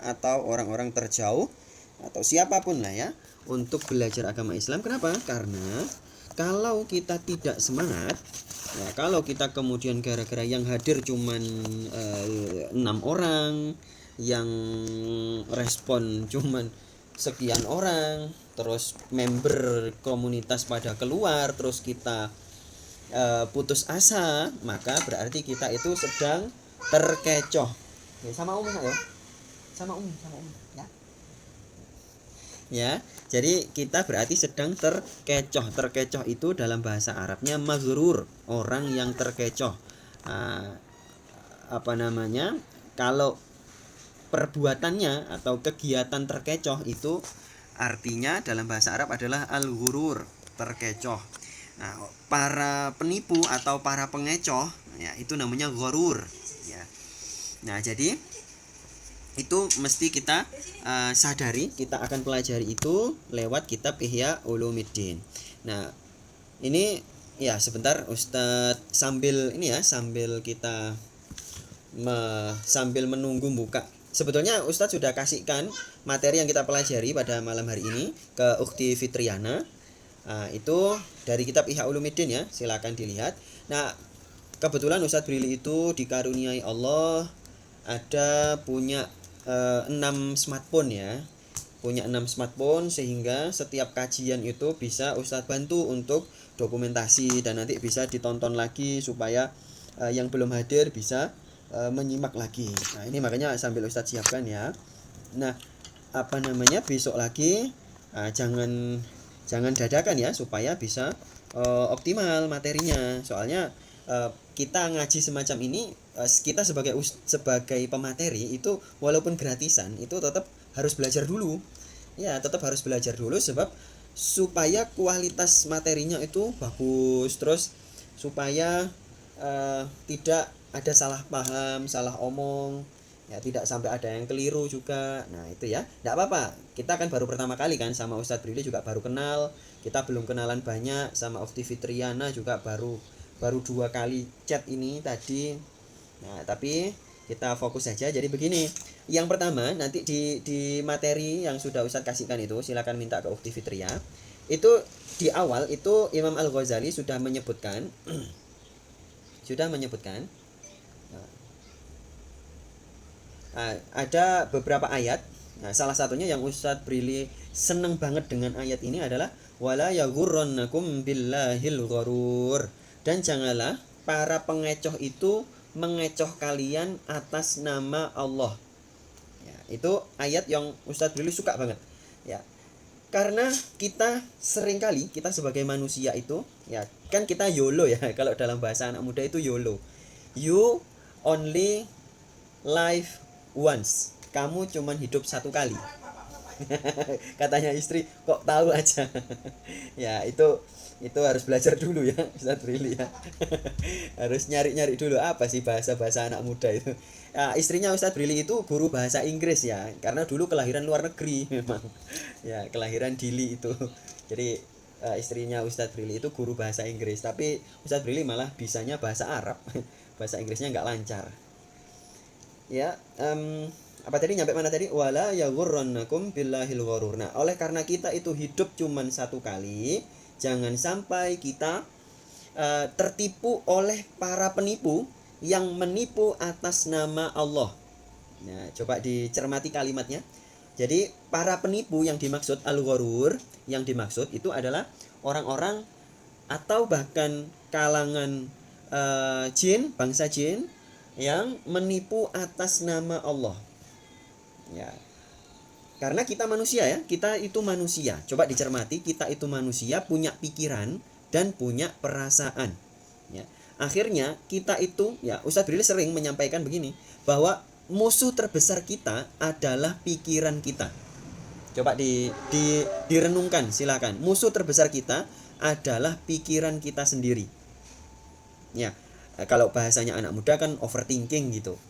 atau orang-orang terjauh atau siapapun lah ya untuk belajar agama Islam. Kenapa? Karena kalau kita tidak semangat, ya, kalau kita kemudian gara-gara yang hadir cuman 6 orang, yang respon cuman sekian orang, terus member komunitas pada keluar, terus kita putus asa, maka berarti kita itu sedang terkecoh. Ya, sama umum ya. Sama umum ya. Ya, jadi kita berarti sedang terkecoh. Terkecoh itu dalam bahasa Arabnya maghrur, orang yang terkecoh. Apa namanya? Kalau perbuatannya atau kegiatan terkecoh itu artinya dalam bahasa Arab adalah al-ghurur, terkecoh. Nah, para penipu atau para pengecoh ya itu namanya ghurur ya. Nah, jadi itu mesti kita sadari, kita akan pelajari itu lewat kitab Ihya Ulumuddin. Nah, ini ya sebentar Ustadz sambil kita sambil menunggu buka. Sebetulnya Ustadz sudah kasihkan materi yang kita pelajari pada malam hari ini ke Ukhti Fitriana. Itu dari kitab Ihya Ulumuddin ya, silakan dilihat. Nah, kebetulan Ustadz Brili itu dikaruniai Allah ada punya 6 smartphone ya. Punya 6 smartphone sehingga setiap kajian itu bisa Ustadz bantu untuk dokumentasi dan nanti bisa ditonton lagi supaya yang belum hadir bisa menyimak lagi. Nah, ini makanya sambil Ustadz siapkan ya. Nah, besok lagi jangan dadakan ya supaya bisa optimal materinya. Soalnya kita ngaji semacam ini, kita sebagai pemateri itu walaupun gratisan itu tetap harus belajar dulu. Ya, tetap harus belajar dulu sebab supaya kualitas materinya itu bagus, terus supaya tidak ada salah paham, salah omong. Ya, tidak sampai ada yang keliru juga. Nah, itu ya. Enggak apa-apa. Kita kan baru pertama kali kan sama Ustadz Brili juga baru kenal. Kita belum kenalan banyak sama Ukhti Fitriana juga baru 2 kali chat ini tadi. Nah, tapi kita fokus saja. Jadi begini. Yang pertama, nanti di materi yang sudah Ustadz kasihkan itu silakan minta ke Ukhti Fitria. Itu di awal itu Imam Al-Ghazali sudah menyebutkan ada beberapa ayat. Nah, salah satunya yang Ustadz Brili seneng banget dengan ayat ini adalah wala yaghurrannakum billahil gharur, dan janganlah para pengecoh itu mengecoh kalian atas nama Allah. Ya, itu ayat yang Ustadz Brili suka banget. Ya. Karena kita seringkali kita sebagai manusia itu ya kan kita YOLO ya. Kalau dalam bahasa anak muda itu YOLO. You only live once. Kamu cuman hidup satu kali. Katanya istri, kok tahu aja. Ya, itu harus belajar dulu ya, Ustadz Brili ya. Harus nyari-nyari dulu apa sih bahasa-bahasa anak muda itu. Ya, istrinya Ustadz Brili itu guru bahasa Inggris ya, karena dulu kelahiran luar negeri memang. Ya, kelahiran Dili itu. Jadi istrinya Ustadz Brili itu guru bahasa Inggris, tapi Ustadz Brili malah bisanya bahasa Arab. Bahasa Inggrisnya nggak lancar. Ya, apa tadi nyampe mana tadi? Wala yaghurrannakum billahil gharur. Nah, oleh karena kita itu hidup cuman satu kali, jangan sampai kita tertipu oleh para penipu yang menipu atas nama Allah. Nah, coba dicermati kalimatnya. Jadi, para penipu yang dimaksud al-gharur, yang dimaksud itu adalah orang-orang atau bahkan kalangan jin, bangsa jin yang menipu atas nama Allah. Ya. Karena kita manusia ya, kita itu manusia. Coba dicermati, kita itu manusia, punya pikiran dan punya perasaan. Ya. Akhirnya kita itu, ya Ustadz Brili sering menyampaikan begini, bahwa musuh terbesar kita adalah pikiran kita. Coba direnungkan, silakan. Musuh terbesar kita adalah pikiran kita sendiri. Ya. Kalau bahasanya anak muda kan overthinking gitu.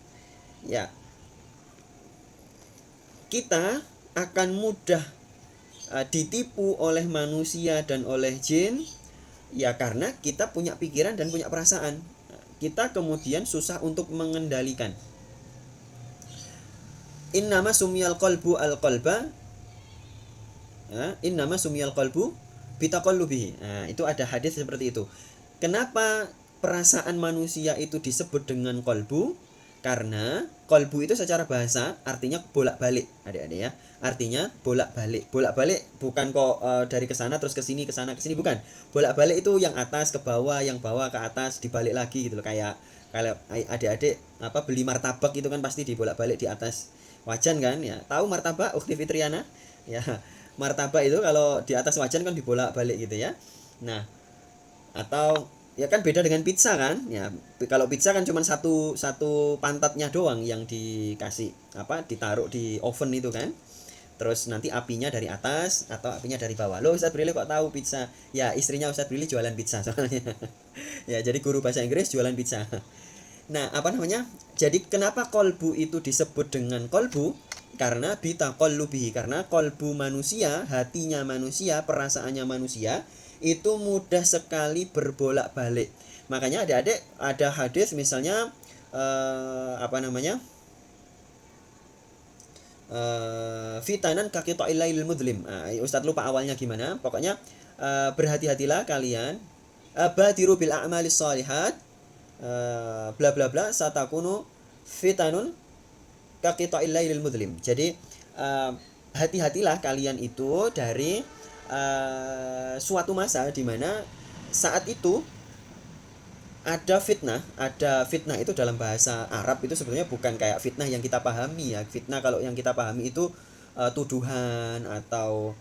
Ya. Kita akan mudah ditipu oleh manusia dan oleh jin ya karena kita punya pikiran dan punya perasaan. Kita kemudian susah untuk mengendalikan. innama sumiyal qalbu al-qalba, innama sumiyal qalbu bitaqallubihi. Nah, itu ada hadis seperti itu. Kenapa perasaan manusia itu disebut dengan kolbu? Karena kolbu itu secara bahasa artinya bolak-balik, adik-adik ya. Artinya bolak-balik. Bolak-balik bukan kok dari ke sana terus ke sini, bukan. Bolak-balik itu yang atas ke bawah, yang bawah ke atas, dibalik lagi gitu loh. Kayak kalau adik-adik beli martabak itu kan pasti dibolak-balik di atas wajan kan ya. Tahu martabak Ukhti Fitriana? Ya, martabak itu kalau di atas wajan kan dibolak-balik gitu ya. Nah, atau ya kan beda dengan pizza kan ya. Kalau pizza kan cuma satu pantatnya doang yang dikasih ditaruh di oven itu kan, terus nanti apinya dari atas atau apinya dari bawah. Loh, Ustadz Brili kok tahu pizza? Ya, istrinya Ustadz Brili jualan pizza soalnya. Ya, jadi guru bahasa Inggris jualan pizza. Nah, jadi kenapa kolbu itu disebut dengan kolbu? Karena bitaqallubihi, karena kolbu manusia, hatinya manusia, perasaannya manusia itu mudah sekali berbolak-balik. Makanya adik-adik ada hadis misalnya fitanan kaki ta'ilail mudlim. Ustadz lupa awalnya gimana. Pokoknya berhati-hatilah kalian, badiru bil a'malis shalihat, bla bla bla, satakunu fitanun kaki ta'ilail mudlim. Jadi hati-hatilah kalian itu dari suatu masa di mana saat itu ada fitnah itu dalam bahasa Arab itu sebenarnya bukan kayak fitnah yang kita pahami ya. Fitnah kalau yang kita pahami itu tuduhan atau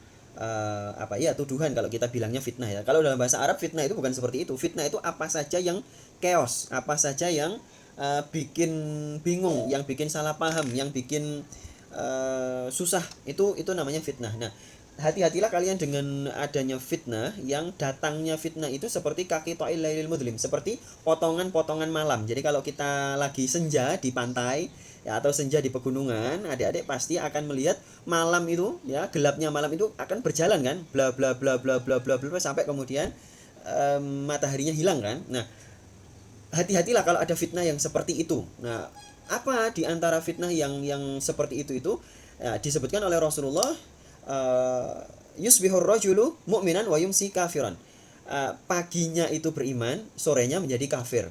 tuduhan kalau kita bilangnya fitnah ya. Kalau dalam bahasa Arab fitnah itu bukan seperti itu. Fitnah itu apa saja yang chaos, apa saja yang bikin bingung, yang bikin salah paham, yang bikin susah, itu namanya fitnah. Nah, hati-hatilah kalian dengan adanya fitnah, yang datangnya fitnah itu seperti kaki ta'il lailil mudlim, seperti potongan-potongan malam. Jadi kalau kita lagi senja di pantai ya, atau senja di pegunungan, adik-adik pasti akan melihat malam itu ya, gelapnya malam itu akan berjalan kan, bla bla bla bla bla bla bla sampai kemudian mataharinya hilang kan. Nah, hati-hatilah kalau ada fitnah yang seperti itu. Nah, apa di antara fitnah yang seperti itu ya, disebutkan oleh Rasulullah, yusbihur rajulu mu'minan wa yumsi kafiran. Paginya itu beriman, sorenya menjadi kafir,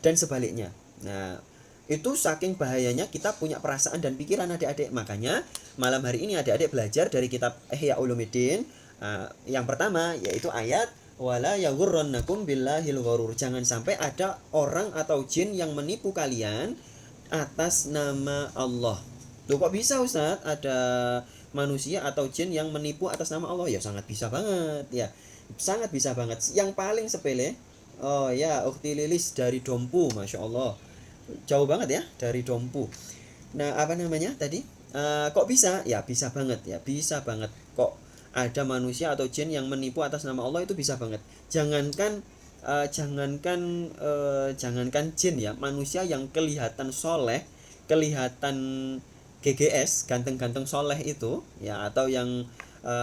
dan sebaliknya. Nah, itu saking bahayanya kita punya perasaan dan pikiran adik-adik. Makanya malam hari ini adik-adik belajar dari kitab Ihya Ulumuddin. Yang pertama yaitu ayat wala yaghurrannakum billahil ghurur. Jangan sampai ada orang atau jin yang menipu kalian atas nama Allah. Loh, kok bisa Ustaz ada manusia atau jin yang menipu atas nama Allah? Ya sangat bisa banget ya. Sangat bisa banget. Yang paling sepele, oh ya, Ukhti Lilis dari Dompu, Masya Allah, jauh banget ya dari Dompu. Nah, tadi kok bisa? Ya bisa banget ya, bisa banget. Kok ada manusia atau jin yang menipu atas nama Allah, itu bisa banget. Jangankan jin ya, manusia yang kelihatan soleh, kelihatan GGS, ganteng-ganteng soleh itu ya, atau yang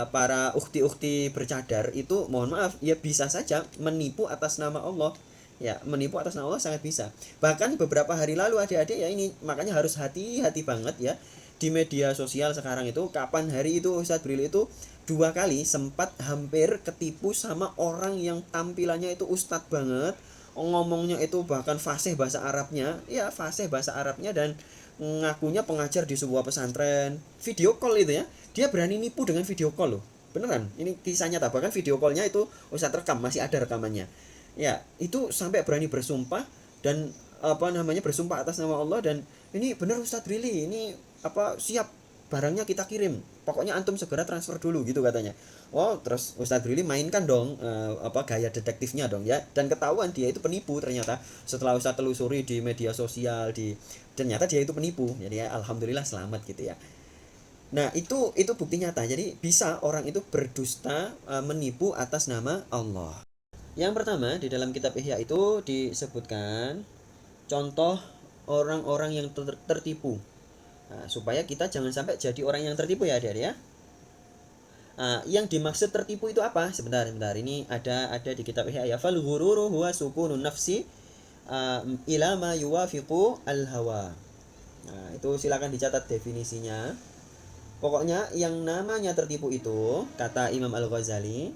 para ukti-ukti bercadar itu, mohon maaf ya, bisa saja menipu atas nama Allah ya. Menipu atas nama Allah sangat bisa. Bahkan beberapa hari lalu adik-adik ya, ini makanya harus hati-hati banget ya di media sosial sekarang itu. Kapan hari itu Ustadz Brili itu 2 kali sempat hampir ketipu sama orang yang tampilannya itu ustadz banget, ngomongnya itu bahkan fasih bahasa Arabnya ya, fasih bahasa Arabnya, dan ngakunya pengajar di sebuah pesantren. Video call itu ya, dia berani nipu dengan video call loh, beneran, ini kisah nyata. Bahkan video callnya itu ustadz rekam, masih ada rekamannya ya. Itu sampai berani bersumpah dan bersumpah atas nama Allah, dan ini bener Ustadz Brili, ini siap, barangnya kita kirim, pokoknya antum segera transfer dulu gitu katanya. Oh, terus Ustadz Brili mainkan dong gaya detektifnya dong ya, dan ketahuan dia itu penipu ternyata. Setelah Ustadz telusuri di media sosial, ternyata dia itu penipu. Jadi ya, alhamdulillah selamat gitu ya. Nah, itu bukti nyata. Jadi bisa orang itu berdusta, menipu atas nama Allah. Yang pertama di dalam kitab Ihya itu disebutkan contoh orang-orang yang tertipu. Nah, supaya kita jangan sampai jadi orang yang tertipu ya adik-adik ya. Yang dimaksud tertipu itu apa? Sebentar. Ini ada di kitab Ihya ya. Fal ghururu huwa sukunun nafsi ila ma yuwafiqu al hawa. Nah, itu silakan dicatat definisinya. Pokoknya yang namanya tertipu itu, kata Imam Al-Ghazali,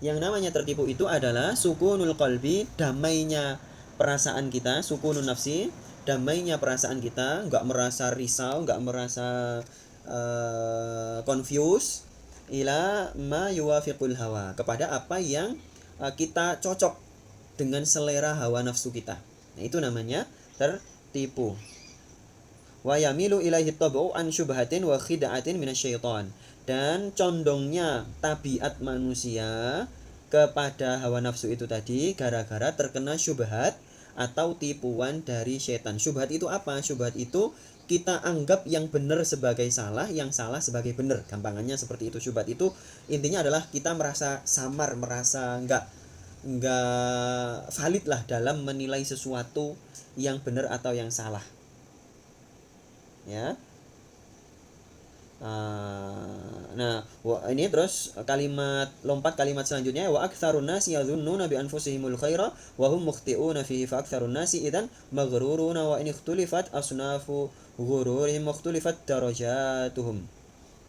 yang namanya tertipu itu adalah sukunul qalbi, damainya perasaan kita, sukunun nafsi, damainya perasaan kita, nggak merasa risau, nggak merasa confused, ila ma yuwafiqul hawa, kepada apa yang kita cocok dengan selera hawa nafsu kita. Nah, itu namanya tertipu. Wa yamilu ilaihi tab'u an syubhatin wa khida'atin minasyaiton. Dan condongnya tabiat manusia kepada hawa nafsu itu tadi gara-gara terkena syubhat atau tipuan dari setan. Syubhat itu apa? Syubhat itu kita anggap yang benar sebagai salah, yang salah sebagai benar. Gampangannya seperti itu. Syubhat itu intinya adalah kita merasa samar, merasa enggak valid lah dalam menilai sesuatu yang benar atau yang salah. Ya. Nah, ini terus lompat kalimat selanjutnya, wa aktsarun nasi yadhunnuna bi anfusihimul khaira wa hum mukhti'una fihi, fa aktsarun nasi idzan maghruruna wa in ikhtilafat asnafu ghururihim mukhtalifat darajatuhum.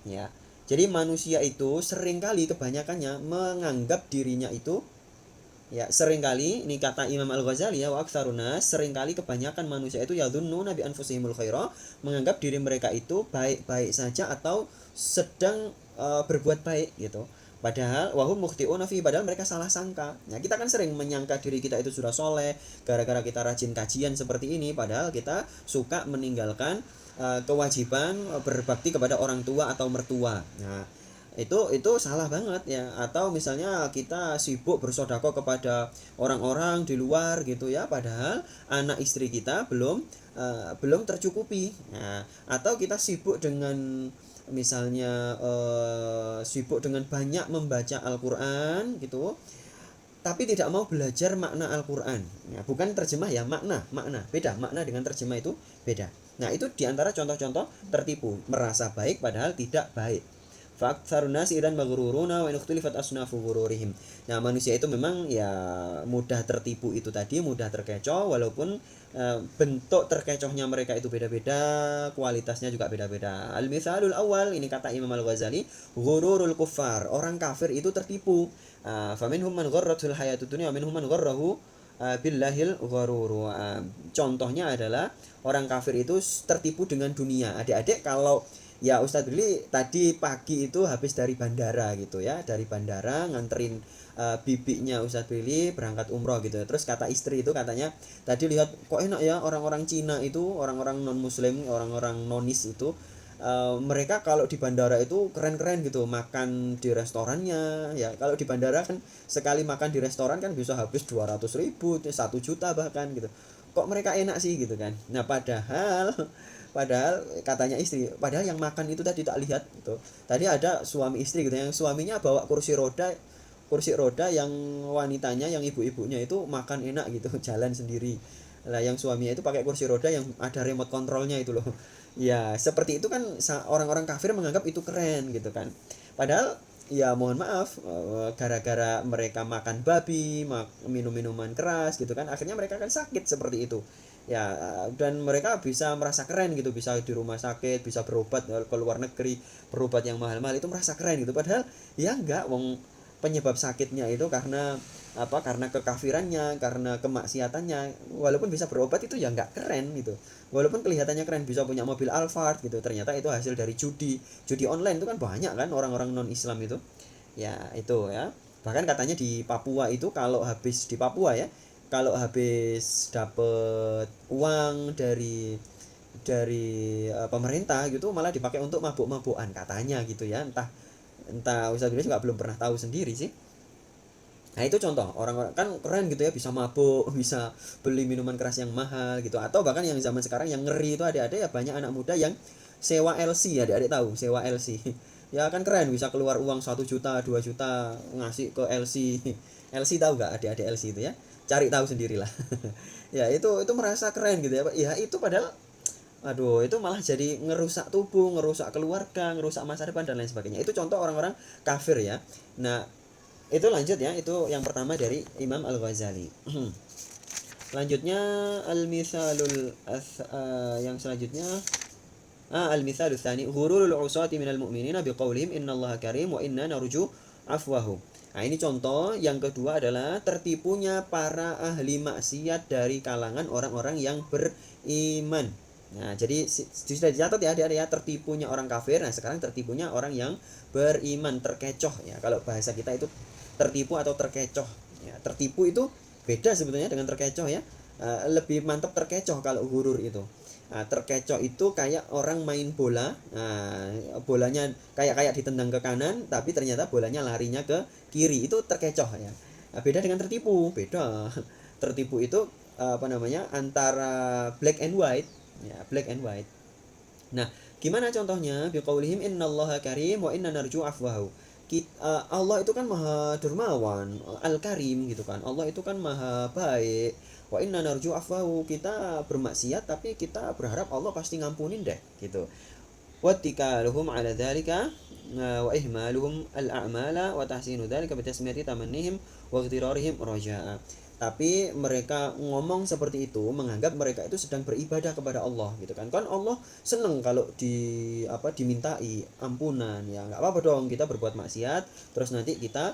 Ya. Jadi manusia itu seringkali kebanyakannya menganggap dirinya itu, ya, seringkali ini kata Imam Al-Ghazali ya, wa aktsaruna, seringkali kebanyakan manusia itu yadhunnuna bi anfusihimul khaira, menganggap diri mereka itu baik-baik saja atau sedang berbuat baik gitu. Padahal wahum mukhti'una fi, padahal mereka salah sangka. Nah, kita kan sering menyangka diri kita itu sudah soleh gara-gara kita rajin kajian seperti ini, padahal kita suka meninggalkan kewajiban berbakti kepada orang tua atau mertua. Nah, itu salah banget ya. Atau misalnya kita sibuk bersedekah kepada orang-orang di luar gitu ya, padahal anak istri kita belum tercukupi. Nah, atau kita sibuk dengan misalnya sibuk dengan banyak membaca Al-Qur'an gitu, tapi tidak mau belajar makna Al-Qur'an. Ya, bukan terjemah ya, makna beda, makna dengan terjemah itu beda. Nah, itu diantara contoh-contoh tertipu, merasa baik padahal tidak baik. Faktsarun nasi idan maghruruna wa in ikhtilafat asnafu ghururihim. Nah, manusia itu memang ya mudah tertipu itu tadi, mudah terkecoh, walaupun bentuk terkecohnya mereka itu beda-beda, kualitasnya juga beda-beda. Al-mithalul awal, ini kata Imam Al-Ghazali, ghururul kuffar, orang kafir itu tertipu. Faminhum man gharratul hayatud dunya wa minhum man gharrahu billahil gharur. Contohnya adalah orang kafir itu tertipu dengan dunia. Adik-adik, kalau ya Ustadz Brili tadi pagi itu habis dari bandara gitu ya, dari bandara nganterin bibiknya Ustadz Brili berangkat umroh gitu. Terus kata istri itu, katanya tadi lihat kok enak ya orang-orang Cina itu, orang-orang non muslim, orang-orang nonis itu, mereka kalau di bandara itu keren-keren gitu, makan di restorannya ya. Kalau di bandara kan sekali makan di restoran kan bisa habis 200.000, 1 juta bahkan gitu. Kok mereka enak sih gitu kan. Nah, padahal katanya istri, padahal yang makan itu tadi tak lihat gitu. Tadi ada suami istri gitu, yang suaminya bawa kursi roda yang wanitanya, yang ibu-ibunya itu makan enak gitu jalan sendiri. Lah yang suaminya itu pakai kursi roda yang ada remote kontrolnya itu loh. Ya seperti itu kan, orang-orang kafir menganggap itu keren gitu kan. Padahal ya mohon maaf, gara-gara mereka makan babi, minum minuman keras gitu kan, akhirnya mereka kan sakit seperti itu ya. Dan mereka bisa merasa keren gitu, bisa di rumah sakit, bisa berobat ke luar negeri, berobat yang mahal-mahal, itu merasa keren gitu. Padahal ya enggak, wong penyebab sakitnya itu karena apa, karena kekafirannya, karena kemaksiatannya. Walaupun bisa berobat itu ya enggak keren gitu, walaupun kelihatannya keren, bisa punya mobil Alphard gitu, ternyata itu hasil dari judi online. Itu kan banyak kan orang-orang non Islam itu ya, itu ya. Bahkan katanya di Papua itu, kalau habis di Papua ya, kalau habis dapet uang dari pemerintah gitu, malah dipakai untuk mabuk-mabukan katanya gitu ya. Entah Ustaz Billy juga belum pernah tahu sendiri sih. Nah, itu contoh orang-orang kan keren gitu ya, bisa mabuk, bisa beli minuman keras yang mahal gitu. Atau bahkan yang zaman sekarang yang ngeri itu, adik-adik ya, banyak anak muda yang sewa LC. Adik-adik tahu sewa LC? Ya kan keren, bisa keluar uang 1 juta 2 juta ngasih ke LC. LC tahu gak adik-adik LC itu ya? Cari tahu sendirilah. Ya itu merasa keren gitu ya Pak. Ya itu padahal aduh, itu malah jadi ngerusak tubuh, ngerusak keluarga, ngerusak masa depan dan lain sebagainya. Itu contoh orang-orang kafir ya. Nah, itu lanjut ya, itu yang pertama dari Imam Al-Ghazali. Lanjutnya yang selanjutnya al-mithalul tsani ghururul usati minal mu'minina biqaulihim innallaha karim wa inna narju afwahu. Nah, ini contoh. Yang kedua adalah tertipunya para ahli maksiat dari kalangan orang-orang yang beriman. Nah, jadi sudah dicatat ya adik-adik ya, tertipunya orang kafir. Nah, sekarang tertipunya orang yang beriman, terkecoh ya. Kalau bahasa kita itu tertipu atau terkecoh. Ya, tertipu itu beda sebetulnya dengan terkecoh ya. Lebih mantap terkecoh kalau gurur itu. Nah, terkecoh itu kayak orang main bola. Nah, bolanya kayak ditendang ke kanan, tapi ternyata bolanya larinya ke kiri. Itu terkecoh ya. Nah, beda dengan tertipu. Beda. Tertipu itu antara black and white. Ya, black and white. Nah, gimana contohnya? Biqaulihim innallaha karim wa inna narju afwahu. Allah itu kan maha dermawan, al-karim gitu kan. Allah itu kan maha baik. Wa inna narju afwahu, kita bermaksiat tapi kita berharap Allah pasti ngampunin deh gitu. Wattikaluhum ala dzalika wa ihmaluhum al-a'mala wa tahsinu dzalika bi tasmiyati tamannihim wa ightirarihim raja'a. Tapi mereka ngomong seperti itu menganggap mereka itu sedang beribadah kepada Allah gitu kan. Kan Allah seneng kalau dimintai ampunan ya. Nggak apa-apa dong kita berbuat maksiat terus nanti kita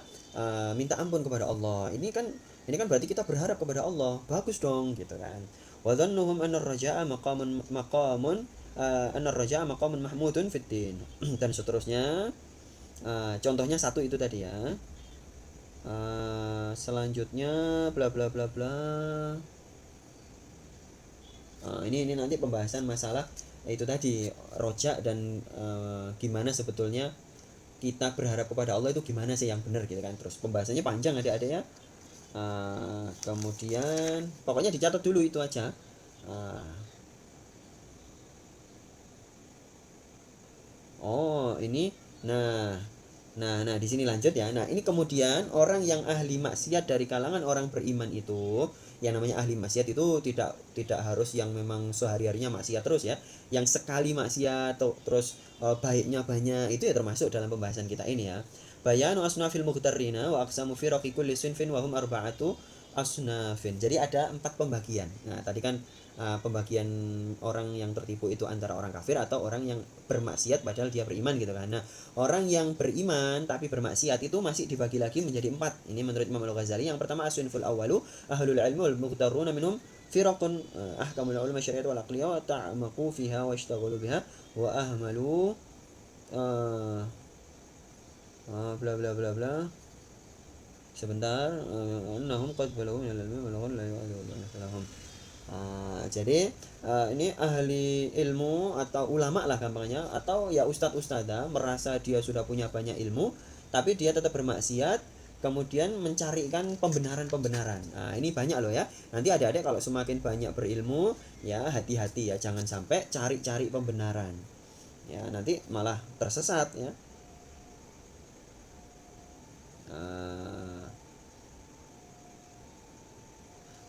minta ampun kepada Allah. Ini kan berarti kita berharap kepada Allah. Bagus dong gitu kan. Wa dhannuhum anna ar-raja'a maqamun mahmudun fid din. Dan seterusnya. Contohnya satu itu tadi ya. Selanjutnya bla bla bla bla. Ini nanti pembahasan masalah itu tadi rojak dan gimana sebetulnya kita berharap kepada Allah itu gimana sih yang benar gitu kan. Terus pembahasannya panjang adik-adik ya. Kemudian pokoknya dicatat dulu itu aja. Ini Nah, di sini lanjut ya. Nah, ini kemudian orang yang ahli maksiat dari kalangan orang beriman itu, yang namanya ahli maksiat itu tidak harus yang memang sehari-harinya maksiat terus ya. Yang sekali maksiat terus baiknya banyak, itu ya termasuk dalam pembahasan kita ini ya. Bayanu asnafil mughtarrina wa aqsamu fi raqi kulli sinfin wa hum arba'atu asnafin. Jadi ada 4 pembagian. Nah, tadi kan pembagian orang yang tertipu itu antara orang kafir atau orang yang bermaksiat padahal dia beriman gitu kan. Nah, orang yang beriman tapi bermaksiat itu masih dibagi lagi menjadi 4. Ini menurut Imam Al-Ghazali. Yang pertama aswinful awwalu ahlul ilmi wal mughtarruna minhum firaqun ahkamul ulama syariat wal aqliyah wa ta'amaqu fiha wa ishtaghalu biha wa ahmalu bla bla bla bla. Sebentar, annahum qad balaghu min al-ilmi balaghan la yu'adhu lahum. Jadi ini ahli ilmu atau ulama lah gampangnya, atau ya ustadz ustadzah merasa dia sudah punya banyak ilmu tapi dia tetap bermaksiat, kemudian mencarikan pembenaran. Nah, ini banyak loh ya. Nanti adik-adik kalau semakin banyak berilmu ya hati-hati ya, jangan sampai cari-cari pembenaran ya, nanti malah tersesat ya.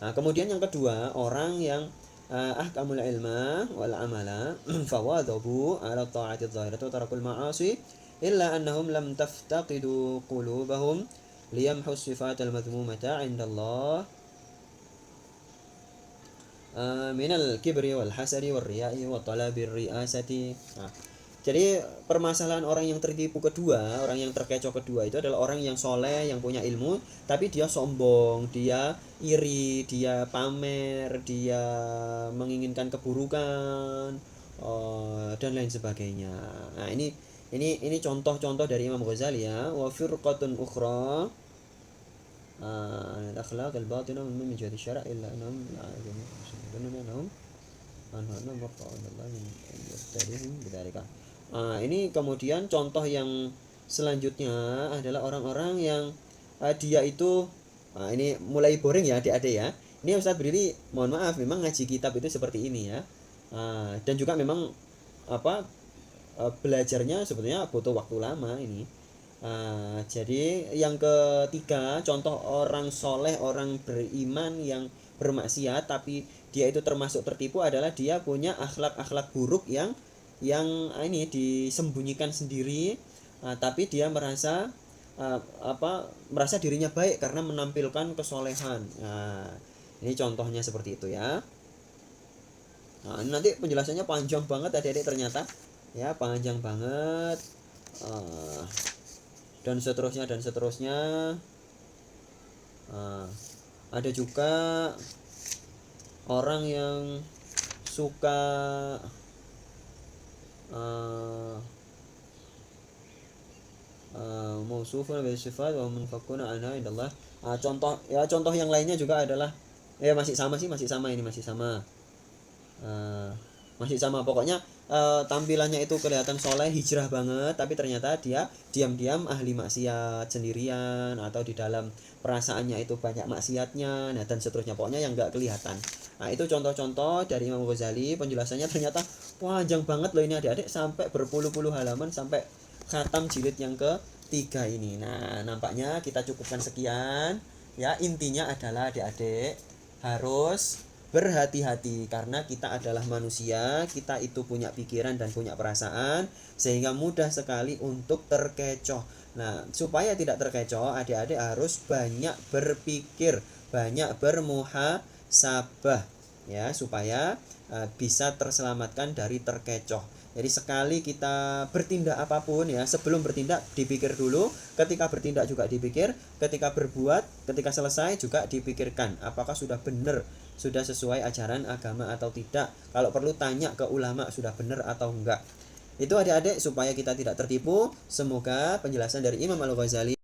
Nah, kemudian yang kedua, orang yang ahkamul ilma wal amala fawadhabu ala ta'ati adh-dhahirati wa tarakul ma'asi illa annahum lam taftaqidu qulubahum liyamhu sifat al-madhmumata 'inda Allah minal kibri wal hasadi wal riya'i wa talabir ri'asati. Jadi permasalahan orang yang tertipu kedua, orang yang terkecoh kedua itu adalah orang yang soleh, yang punya ilmu, tapi dia sombong, dia iri, dia pamer, dia menginginkan keburukan dan lain sebagainya. Nah, ini contoh-contoh dari Imam Ghazali ya. Wa firqatun ukhra al-akhlaq al-batina min jihati syara' illa annahum ini kemudian contoh yang selanjutnya adalah orang-orang yang dia itu ini mulai boring ya adik-adik ya. Ini Ustadz Brili mohon maaf memang ngaji kitab itu seperti ini ya. Dan juga memang belajarnya sebetulnya butuh waktu lama ini. Jadi yang ketiga contoh orang soleh, orang beriman yang bermaksiat tapi dia itu termasuk tertipu adalah dia punya akhlak-akhlak buruk yang ini disembunyikan sendiri, tapi dia merasa dirinya baik karena menampilkan kesolehan. Ini contohnya seperti itu ya. Nah, ini nanti penjelasannya panjang banget adik-adik ternyata. Ya, panjang banget. Dan seterusnya dan seterusnya. Ada juga orang yang suka mausufun bil sifat wa munfakuna anha indallah. Contoh yang lainnya juga adalah masih sama ini masih sama. Masih sama pokoknya, tampilannya itu kelihatan soleh, hijrah banget, tapi ternyata dia diam-diam ahli maksiat sendirian, atau di dalam perasaannya itu banyak maksiatnya, nah dan seterusnya, pokoknya yang nggak kelihatan. Nah itu contoh-contoh dari Imam Ghazali. Penjelasannya ternyata panjang banget loh ini adik-adik, sampai berpuluh-puluh halaman, sampai khatam jilid yang ketiga ini. Nah nampaknya kita cukupkan sekian ya. Intinya adalah adik-adik harus berhati-hati, karena kita adalah manusia, kita itu punya pikiran dan punya perasaan, sehingga mudah sekali untuk terkecoh. Nah, supaya tidak terkecoh, adik-adik harus banyak berpikir, banyak bermuhasabah ya, supaya bisa terselamatkan dari terkecoh. Jadi sekali kita bertindak apapun ya, sebelum bertindak dipikir dulu, ketika bertindak juga dipikir, ketika berbuat, ketika selesai juga dipikirkan apakah sudah benar, sudah sesuai ajaran agama atau tidak. Kalau perlu tanya ke ulama sudah benar atau enggak. Itu adik-adik supaya kita tidak tertipu. Semoga penjelasan dari Imam Al-Ghazali